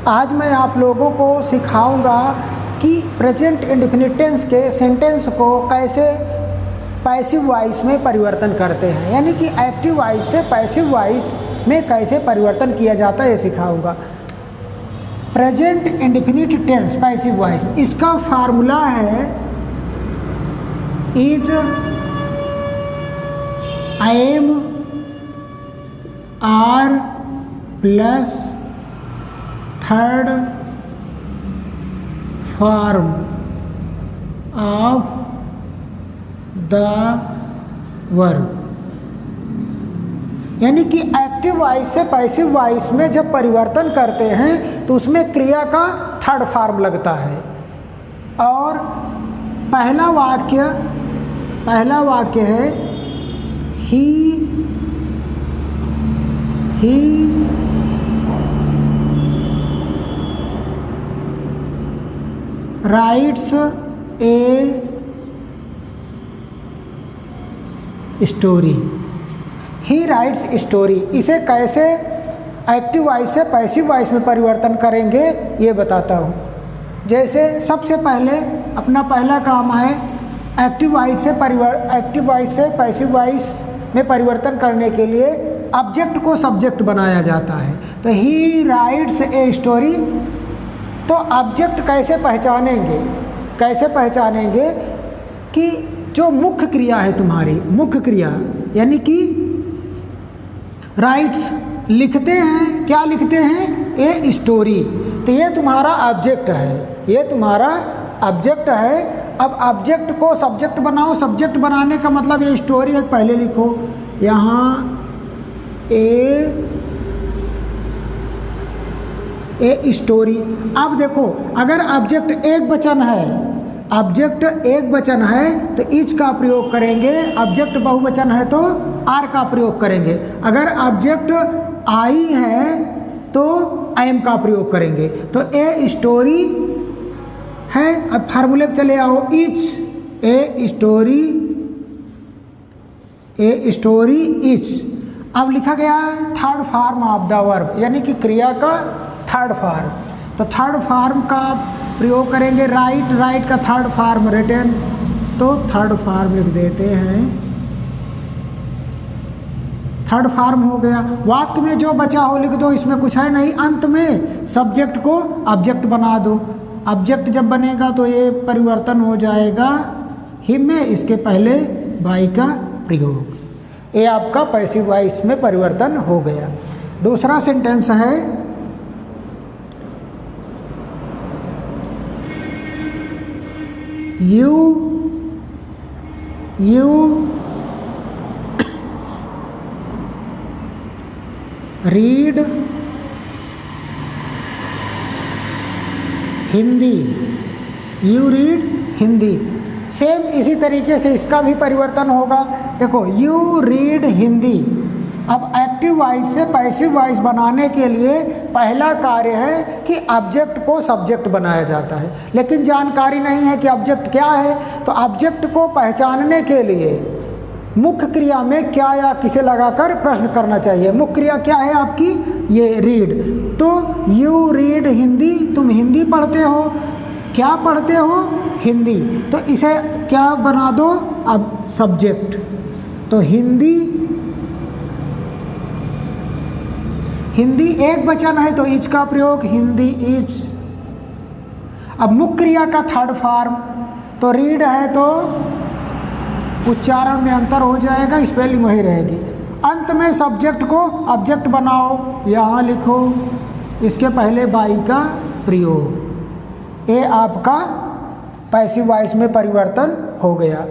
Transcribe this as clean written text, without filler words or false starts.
आज मैं आप लोगों को सिखाऊंगा कि प्रेजेंट इंडेफिनिट टेंस के सेंटेंस को कैसे पैसिव वॉइस में परिवर्तन करते हैं, यानी कि एक्टिव वॉइस से पैसिव वॉइस में कैसे परिवर्तन किया जाता है ये सिखाऊंगा। Present indefinite tense passive voice, इसका फार्मूला है is, am, are plus third form of the verb. यानी कि एक्टिव वॉइस से पैसिव वॉइस में जब परिवर्तन करते हैं तो उसमें क्रिया का थर्ड फॉर्म लगता है। और पहला वाक्य है ही writes a story. He rights story, इसे कैसे एक्टिव वॉइस से पैसिव वॉइस में परिवर्तन करेंगे ये बताता हूँ। जैसे सबसे पहले अपना पहला काम है एक्टिव वॉइस से पैसिव वॉइस में परिवर्तन करने के लिए ऑब्जेक्ट को सब्जेक्ट बनाया जाता है। तो ही राइट्स ए स्टोरी, तो ऑब्जेक्ट कैसे पहचानेंगे कि जो मुख्य क्रिया है तुम्हारी, मुख्य क्रिया यानी कि राइट्स लिखते हैं, क्या लिखते हैं, ए स्टोरी, तो ये तुम्हारा ऑब्जेक्ट है, अब ऑब्जेक्ट को सब्जेक्ट बनाओ। सब्जेक्ट बनाने का मतलब ये स्टोरी है, पहले लिखो यहाँ ए स्टोरी। अब देखो अगर ऑब्जेक्ट एक वचन है तो इज का प्रयोग करेंगे, ऑब्जेक्ट बहुवचन है तो आर का प्रयोग करेंगे। अगर ऑब्जेक्ट आई है तो एम का प्रयोग करेंगे। तो ए स्टोरी है। अब फार्मूले पे चले आओ, इज ए स्टोरी इज। अब लिखा गया है third form of the verb, यानी कि क्रिया का थर्ड फॉर्म। तो थर्ड फॉर्म का प्रयोग करेंगे, राइट का थर्ड फॉर्म रिटन, तो थर्ड फॉर्म लिख देते हैं, थर्ड फॉर्म हो गया। वाक्य में जो बचा हो लिख दो, इसमें कुछ है नहीं। अंत में सब्जेक्ट को ऑब्जेक्ट बना दो। ऑब्जेक्ट जब बनेगा तो ये परिवर्तन हो जाएगा हिम में, इसके पहले बाई का प्रयोग। ये आपका पैसिव वॉइस में परिवर्तन हो गया। दूसरा सेंटेंस है you read Hindi, you read Hindi. Same इसी तरीके से इसका भी परिवर्तन होगा। देखो यू रीड हिंदी। अब एक्टिव वॉइस से पैसिव वॉइस बनाने के लिए पहला कार्य है कि ऑब्जेक्ट को सब्जेक्ट बनाया जाता है, लेकिन जानकारी नहीं है कि ऑब्जेक्ट क्या है। तो ऑब्जेक्ट को पहचानने के लिए मुख्य क्रिया में क्या या किसे लगाकर प्रश्न करना चाहिए। मुख्य क्रिया क्या है आपकी, ये रीड। तो यू रीड हिंदी, तुम हिंदी पढ़ते हो। क्या पढ़ते हो, हिंदी। तो इसे क्या बना दो, अब सब्जेक्ट। तो हिंदी एक वचन है तो इज का प्रयोग, हिंदी इज। अब मुख्य क्रिया का थर्ड फॉर्म, तो रीड है तो उच्चारण में अंतर हो जाएगा, स्पेलिंग वही रहेगी। अंत में सब्जेक्ट को ऑब्जेक्ट बनाओ, यहाँ लिखो, इसके पहले बाई का प्रयोग। ये आपका पैसिव वॉइस में परिवर्तन हो गया।